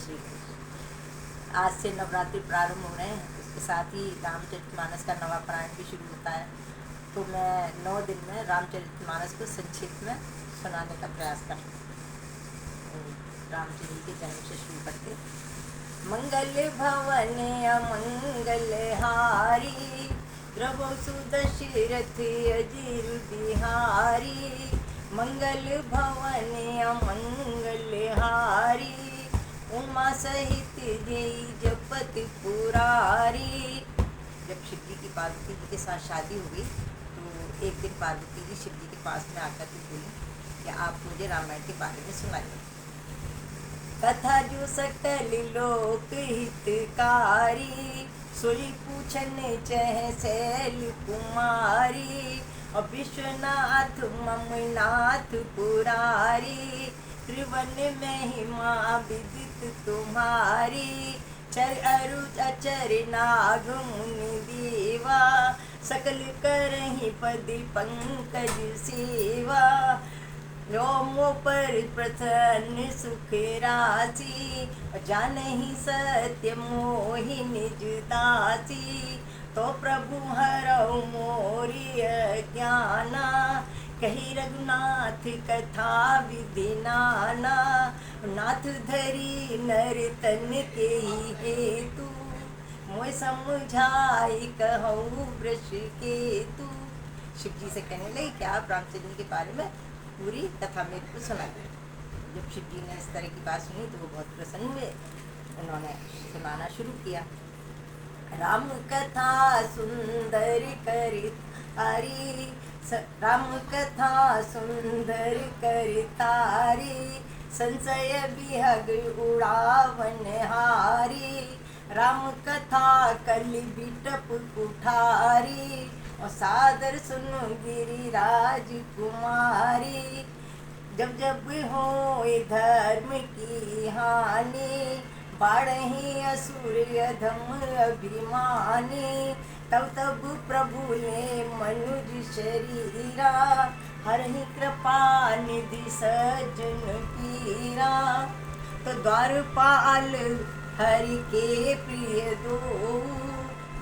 श्री कृष्ण। आज से नवरात्रि प्रारंभ हो रहे हैं, उसके साथ ही रामचरितमानस का नवा पारायण भी शुरू होता है। तो मैं 9 दिन में रामचरितमानस को संक्षिप्त में सुनाने का प्रयास करती हूँ। राम जी के जन्म से शुरू करके मंगल भवन अमंगल हारी, द्रवो सुदशरथ अजीर बिहारी। मंगल भवन अमंगल हारी, उमा सहित जय जपत पुरारी। जब शिव जी की पार्वती जी के साथ शादी हो गई तो एक दिन पार्वती जी शिव जी के पास में आकर के बोली कि आप मुझे रामायण के बारे में सुनाइए। कथा जो सकल लोक हितकारी, सुरी पूछन चह शैल कुमारी। और विश्वनाथ ममनाथ पुरारी, त्रिवन महिमा विदित तुम्हारी। चर अरु अचर नाग मुनि देवा, सकल करहि पद पंकज सेवा। रोमो पर प्रसन्न सुख राशि, जानहि सत्य मोहि निज दासी। तो प्रभु हरौ मोरि अज्ञाना, कही रघुनाथ कथा विधि नाना। नाथ धरी नर तन के हेतु, मोय समझाई कहूँ वृष केतु। शिव जी से कहने लगे कि आप रामचंद्र के बारे में पूरी कथा मेरे को सुनाइए। जब शिव जी ने इस तरह की बात सुनी तो वो बहुत प्रसन्न हुए। उन्होंने सुनाना शुरू किया। राम कथा सुंदर करितारी, राम कथा सुंदर करितारी। संशय विहग उड़ावन हारी, राम कथा कलि बिटप कुठारी। और सादर सुनो गिरिराज कुमारी, जब जब हो धर्म की हानि। बाढ़ही असुर अधम अभिमानी, तब तब प्रभु ने मनुज शरीरा। हरहि कृपा निधि सज्जन पीरा। तो द्वारपाल हरि के प्रिय दो,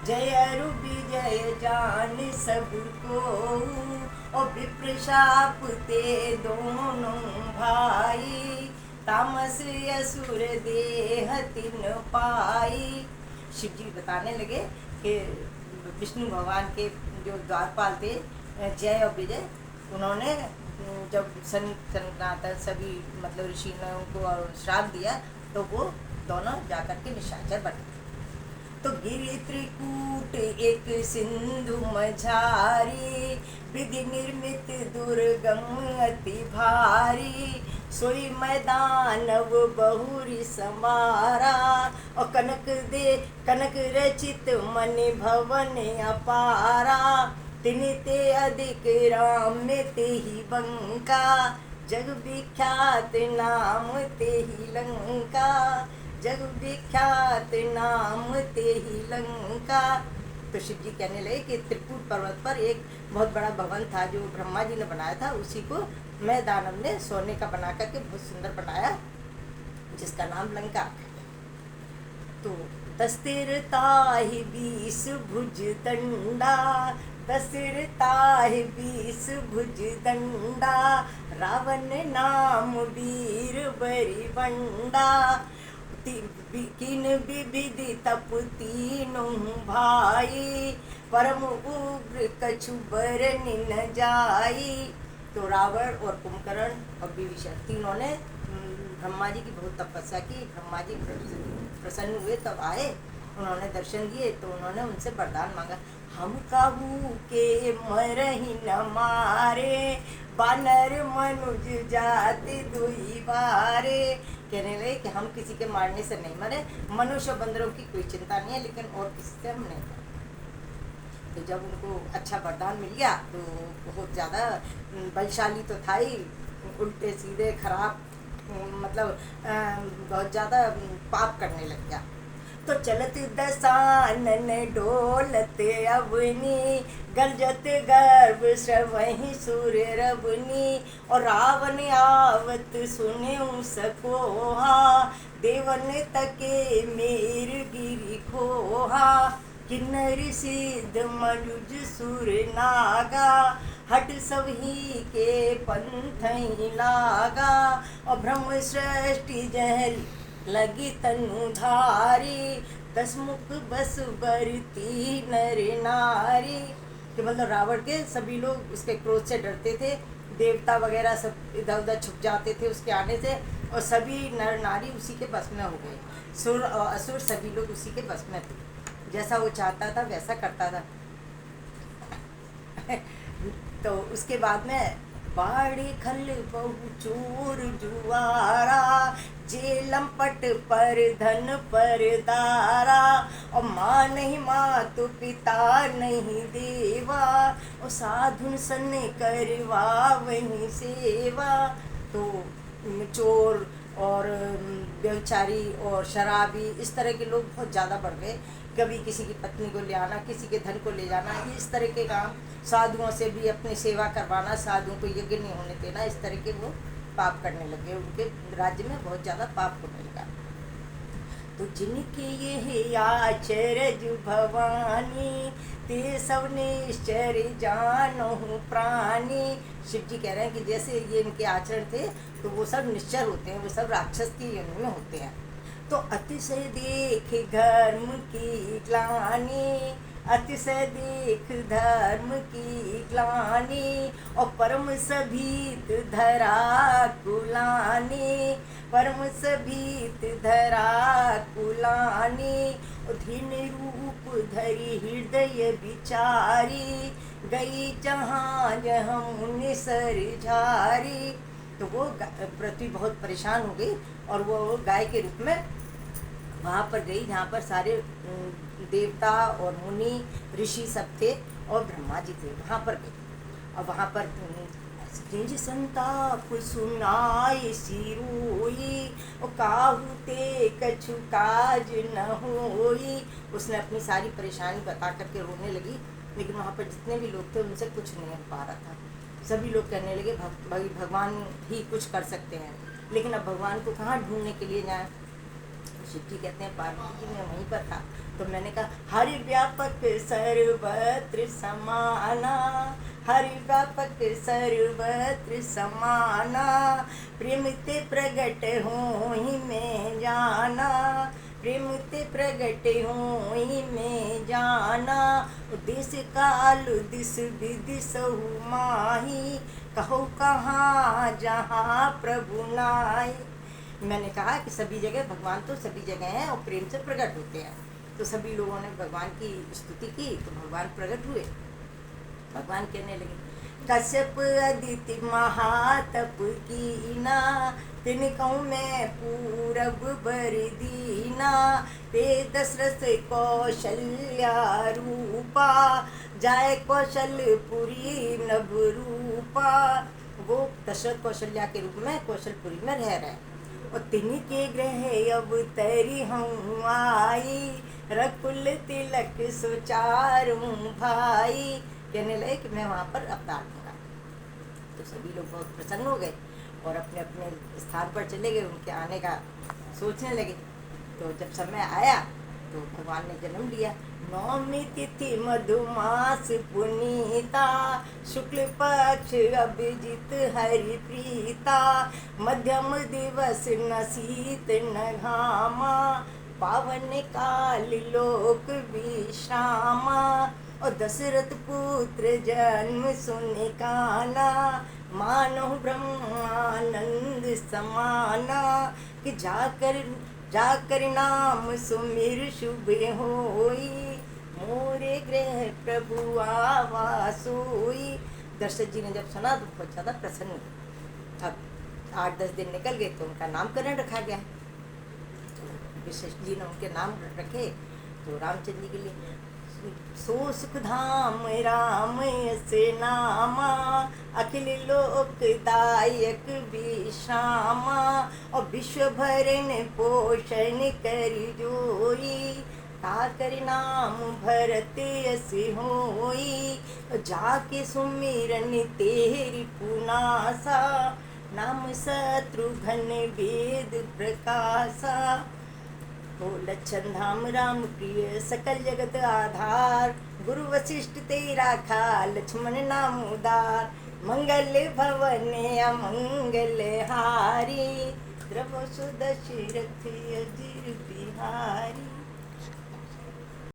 जय अरु विजय जान सब को। और विप्र शाप ते दोनों भाई, तामस असुर देह तिन पाई। शिव जी बताने लगे कि विष्णु भगवान के जो द्वारपाल थे जय और विजय, उन्होंने जब सनातन सभी मतलब ऋषियों को श्राप दिया तो वो दोनों जाकर के निशाचर बने। तो गिरि त्रिकूट एक सिंधु मझारी, विधि निर्मित दुर्गम अति भारी। सोई मैदान वो बहुरी समारा, और कनक रचित मन भवन अपारा। तिनि ते अधिक राम ते ही बंका, जग विख्यात नाम ते ही लंका। जग विख्यात नाम ते ही लंका। तो शिव जी कहने लगे कि त्रिकूट पर्वत पर एक बहुत बड़ा भवन था जो ब्रह्मा जी ने बनाया था, उसी को मैं दानव ने सोने का बना करके बहुत सुंदर बनाया, जिसका नाम लंका है। तो दस्तिरताहि 20 भुज दंडा, दस्तिरताहि 20 भुज दंडा। रावण नाम वीर बरी बंडा, किन विविधि तप तीनों भाई। परम उग्र कछु बरन न जाई। तो रावण और कुंभकर्ण और विभीषण तीनों ने ब्रह्मा जी की बहुत तपस्या की। ब्रह्मा जी प्रसन्न हुए तब आए, उन्होंने दर्शन दिए तो उन्होंने उनसे वरदान मांगा। हम काहू के मरहि न मारे, बानर मनुज जाति दुई बारे। कहने लगे कि हम किसी के मारने से नहीं मरे, मनुष्य बंदरों की कोई चिंता नहीं है, लेकिन और किसी से हम नहीं मरे। तो जब उनको अच्छा वरदान मिल गया तो बहुत ज़्यादा बलशाली तो था ही, उल्टे सीधे खराब मतलब बहुत ज़्यादा पाप करने लग गया। तो चलत दसानन डोलत अवनी, गरजत गर्भ श्रवहि सुर रवनी। और रावण आवत सुन्यो सकोहा, देवन तके मेर गिरि खोहा। किन्नर सिद्ध मनुज सुर नागा, हट सबही के पंथहि लागा। और ब्रह्म सृष्टि जहल लगी तनु धारी, दसमुख बस बरती नर नारी। कि मतलब रावण के सभी लोग उसके क्रोध से डरते थे, देवता वगैरह सब इधर उधर छुप जाते थे उसके आने से, और सभी नर नारी उसी के बस में हो गए। सुर और असुर सभी लोग उसी के बस में थे, जैसा वो चाहता था वैसा करता था। तो उसके बाद में बाड़ी खल बहु चोर जुआरा, जेलम पट पर धन पर दारा। और माँ नहीं मातु पिता नहीं देवा, और साधुन सन करवा वही सेवा। तो चोर और व्यभिचारी और शराबी इस तरह के लोग बहुत ज़्यादा बढ़ गए। कभी किसी की पत्नी को ले आना, किसी के धन को ले जाना, इस तरह के काम। साधुओं से भी अपनी सेवा करवाना, साधुओं को यज्ञ नहीं होने देना, इस तरह के वो पाप करने लगे। उनके राज्य में बहुत ज़्यादा पाप होने लगा। तो जिनके ये आचरज भवानी, ते सब निश्चर जानो प्राणी। शिव जी कह रहे हैं कि जैसे ये इनके आचरण थे तो वो सब निश्चर होते हैं, वो सब राक्षस की योनि में होते हैं। तो अतिशय देख धर्म की ग्लानि, अतिशय देख धर्म की ग्लानि। और परम सभीत धरा कुलानी, परम सभीत धरा कुलानी। धीन रूप धरी हृदय विचारी, गई जहाँ जहाँ मुनि सर झारी। तो वो पृथ्वी बहुत परेशान हो गई और वो गाय के रूप में वहाँ पर गई जहाँ पर सारे देवता और मुनि ऋषि सब थे और ब्रह्मा जी थे, वहाँ पर गई। और वहाँ पर जिंज संताप सुनाई सिरोई, और काहू ते कछु काज न होई। उसने अपनी सारी परेशानी बता करके रोने लगी, लेकिन वहाँ पर जितने भी लोग थे उनसे कुछ नहीं हो पा रहा था। सभी लोग कहने लगे भगवान ही कुछ कर सकते हैं, लेकिन अब भगवान को कहाँ ढूंढने के लिए जाए। शिव जी कहते हैं पार्वती जी मैं वहीं पर था, तो मैंने कहा हरि व्यापक सर्वत्र समाना, हरि व्यापक सर्वत्र समाना। प्रेम ते प्रगट हो ही में जाना, प्रेम ते प्रगट हो ही में जाना। देश काल दिस विदिशहु माही, कहो कहाँ जहाँ प्रभु नाई। मैंने कहा कि सभी जगह भगवान तो सभी जगह हैं और प्रेम से प्रकट होते हैं। तो सभी लोगों ने भगवान की स्तुति की तो भगवान प्रकट हुए। भगवान कहने लगे कश्यप अदिति महातप कीना, तिन कहूँ मैं पूरब बर दीना। ते दशरथ कौशल्या रूपा, जाय कौशलपुरी नभ रूपा। वो दशरथ कौशल्या के रूप में कौशलपुरी में रह रहे हैं। और तिन्हीं के ग्रह अब तरी हूँ आई, रकुल तिलक सुचारूं भाई। कहने लगे कि मैं वहाँ पर अवतार दूंगा। तो सभी लोग बहुत प्रसन्न हो गए और अपने अपने स्थान पर चले गए, उनके आने का सोचने लगे। तो जब समय आया तो भगवान ने जन्म लिया। नौमी तिथि मधुमास पुनीता, शुक्ल पक्ष अभिजित हरि प्रीता। मध्यम दिवस न शीत न घामा, पावन काल लोक विश्रामा। और दशरथ पुत्र जन्म सुनि काना, मानो ब्रह्मानंद समाना। कि जाकर नाम सुमिर शुभ होई, मोरे गृह प्रभु आवास होई। दशरथ जी ने जब सुना तो बहुत ज़्यादा प्रसन्न हुए। अब 8-10 दिन निकल गए तो उनका नामकरण रखा गया। तो वशिष्ठ जी ने उनके नाम रखे तो रामचंद्र जी के लिए सो सुख धाम राम यस नामा, अखिल लोकदायक विश्रामा। और विश्व भरण पोषण कर जोई, ताकर नाम भरत यस होई। जाके सुमिरन तेरी पुनासा, नाम शत्रुघ्न वेद प्रकाशा। हो लक्षण धाम राम प्रिय सकल जगत आधार, गुरु वशिष्ठ तेरा खा लक्ष्मण नाम उदार। मंगल भवन अमंगल हारी, द्रव सुदशरथ अजिर बिहारी।